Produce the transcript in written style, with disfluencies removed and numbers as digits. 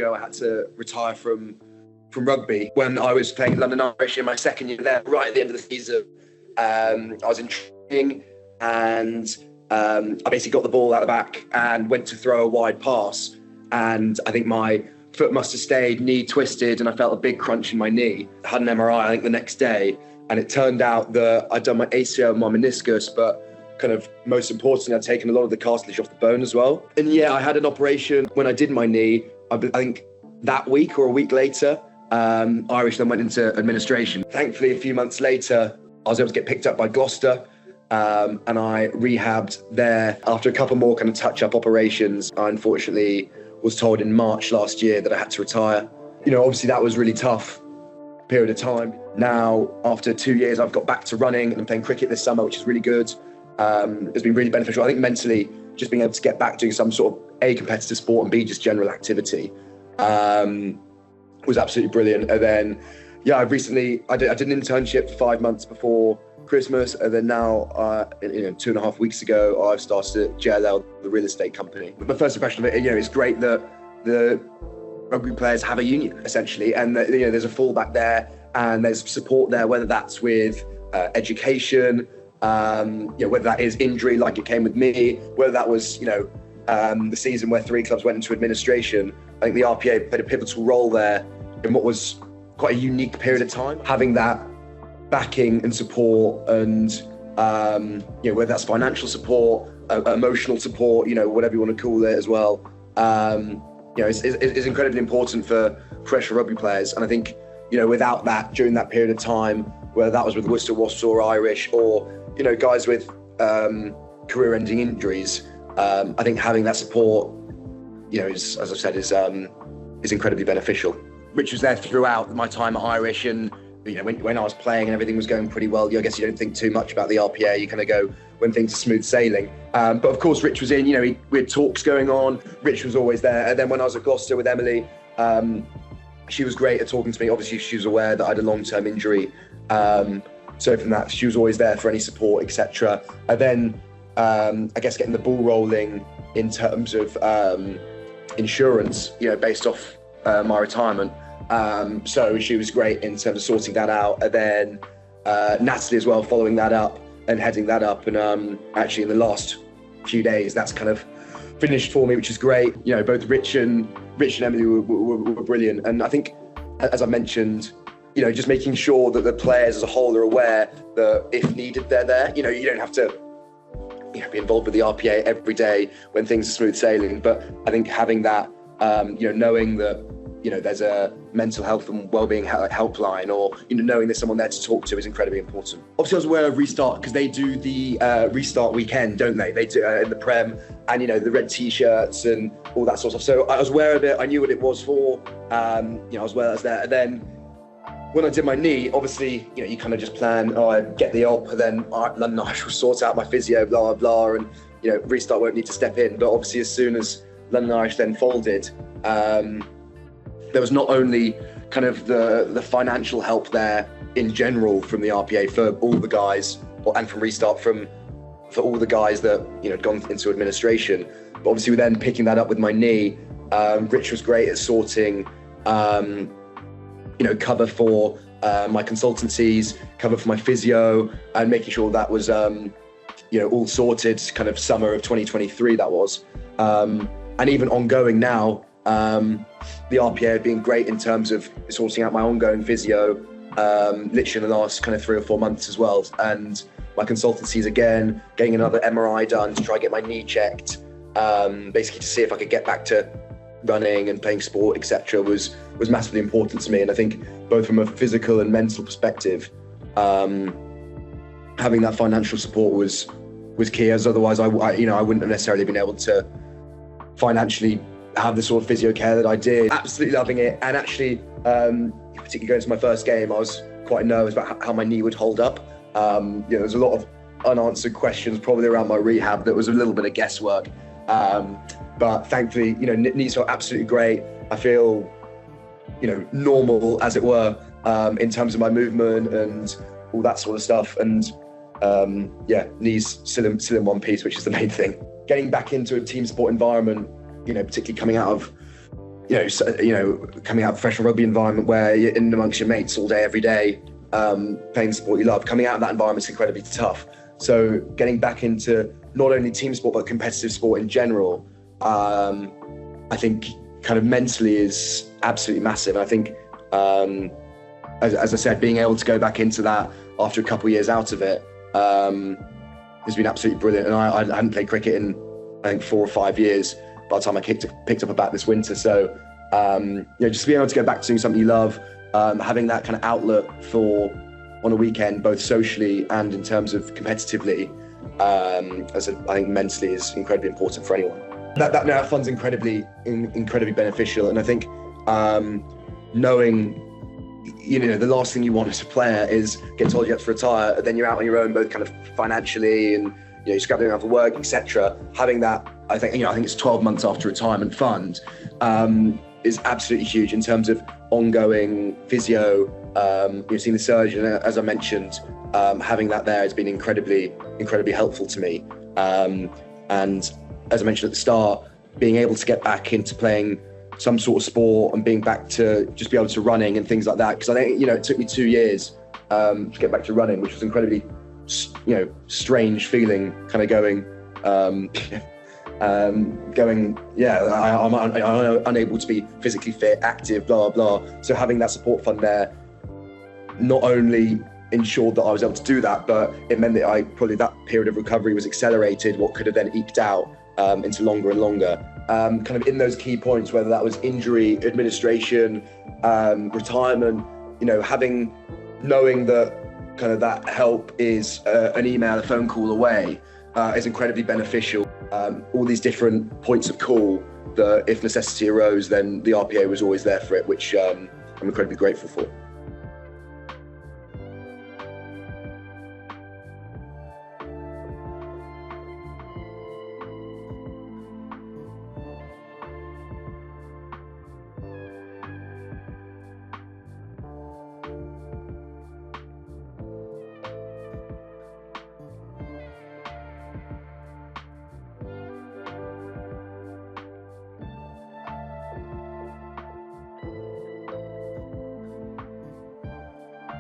ago, I had to retire from rugby when I was playing London Irish in my second year there. Right at the end of the season, I was in training and I basically got the ball out the back and went to throw a wide pass. And I think my foot must have stayed, knee twisted, and I felt a big crunch in my knee. I had an MRI, I think, the next day. And it turned out that I'd done my ACL and my meniscus, but kind of most importantly, I'd taken a lot of the cartilage off the bone as well. And yeah, I had an operation when I did my knee. I think that week or a week later, Irish then went into administration. Thankfully, a few months later, I was able to get picked up by Gloucester, and I rehabbed there. After a couple more kind of touch-up operations, I unfortunately was told in March last year that I had to retire. You know, obviously that was really tough period of time. Now, after 2 years, I've got back to running and I'm playing cricket this summer, which is really good. It's been really beneficial. I think mentally, just being able to get back doing some sort of A, competitive sport, and B, just general activity was absolutely brilliant. And then, yeah, I did an internship for 5 months before Christmas, and then now, 2.5 weeks ago, I've started at JLL, the real estate company. But my first impression of it, it's great that the rugby players have a union, essentially, and that, there's a fallback there, and there's support there, whether that's with education, whether that is injury, like it came with me, whether that was, the season where 3 clubs went into administration. I think the RPA played a pivotal role there in what was quite a unique period of time. Having that backing and support and, whether that's financial support, emotional support, whatever you want to call it as well, is incredibly important for professional rugby players. And I think, without that, during that period of time, whether that was with Worcester Wasps or Irish or, guys with career-ending injuries, I think having that support, as I've said, is incredibly beneficial. Rich was there throughout my time at Irish, and when I was playing and everything was going pretty well, I guess you don't think too much about the RPA. You kind of go when things are smooth sailing. But of course, Rich was in. We had talks going on. Rich was always there. And then when I was at Gloucester with Emily, she was great at talking to me. Obviously, she was aware that I had a long-term injury. So from that, she was always there for any support, etc. And then, I guess, getting the ball rolling in terms of insurance, based off my retirement. So she was great in terms of sorting that out. And then Natalie as well, following that up and heading that up. And actually in the last few days, that's kind of finished for me, which is great. Both Rich and Emily were brilliant. And I think, as I mentioned, just making sure that the players as a whole are aware that if needed, they're there. You don't have to be involved with the RPA every day when things are smooth sailing. But I think having that, knowing that, there's a mental health and wellbeing helpline, or, knowing there's someone there to talk to is incredibly important. Obviously, I was aware of Restart because they do the Restart weekend, don't they? They do in the Prem, and, the red T-shirts and all that sort of stuff. So I was aware of it. I knew what it was for. I was aware I was there. And then when I did my knee, obviously, you kind of just plan, I get the op, and then London Irish will sort out my physio, blah, blah, blah, and, Restart won't need to step in. But obviously, as soon as London Irish then folded, there was not only kind of the financial help there in general from the RPA for all the guys, and from Restart for all the guys that had gone into administration, but obviously then picking that up with my knee. Rich was great at sorting cover for my consultancies, cover for my physio, and making sure that was all sorted kind of summer of 2023 that was, and even ongoing now. The RPA have been great in terms of sorting out my ongoing physio, literally in the last kind of 3 or 4 months as well. And my consultancies, again, getting another MRI done to try and get my knee checked, basically to see if I could get back to running and playing sport, etc., was massively important to me. And I think both from a physical and mental perspective, having that financial support was key, as otherwise I wouldn't have necessarily been able to financially have the sort of physio care that I did. Absolutely loving it. And actually, particularly going to my first game, I was quite nervous about how my knee would hold up. There's a lot of unanswered questions probably around my rehab that was a little bit of guesswork. But thankfully, knees felt absolutely great. I feel, normal, as it were, in terms of my movement and all that sort of stuff. And knees still in one piece, which is the main thing. Getting back into a team sport environment, particularly coming out of, coming out of a professional rugby environment where you're in amongst your mates all day, every day, playing the sport you love. Coming out of that environment is incredibly tough. So getting back into not only team sport, but competitive sport in general, I think kind of mentally is absolutely massive. And I think, as I said, being able to go back into that after a couple of years out of it has been absolutely brilliant. And I hadn't played cricket in, I think, 4 or 5 years by the time I picked up a bat this winter. So, just being able to go back to doing something you love, having that kind of outlet on a weekend, both socially and in terms of competitively, as I think mentally is incredibly important for anyone. That fun's incredibly beneficial. And I think knowing, the last thing you want as a player is get told you have to retire, then you're out on your own, both kind of financially and you're scrapping around for work, etc. Having that, I think it's 12 months after retirement fund, is absolutely huge in terms of ongoing physio. You've seen the surgeon, as I mentioned, having that there has been incredibly helpful to me. And as I mentioned at the start, being able to get back into playing some sort of sport and being back to just be able to running and things like that. Because I think, it took me 2 years to get back to running, which was incredibly, strange feeling, kind of going, I'm unable to be physically fit, active, blah, blah. So having that support fund there not only ensured that I was able to do that, but it meant that that period of recovery was accelerated, what could have then eked out into longer and longer. Kind of in those key points, whether that was injury, administration, retirement, knowing that kind of that help is an email, a phone call away, is incredibly beneficial. All these different points of call that if necessity arose, then the RPA was always there for it, which I'm incredibly grateful for.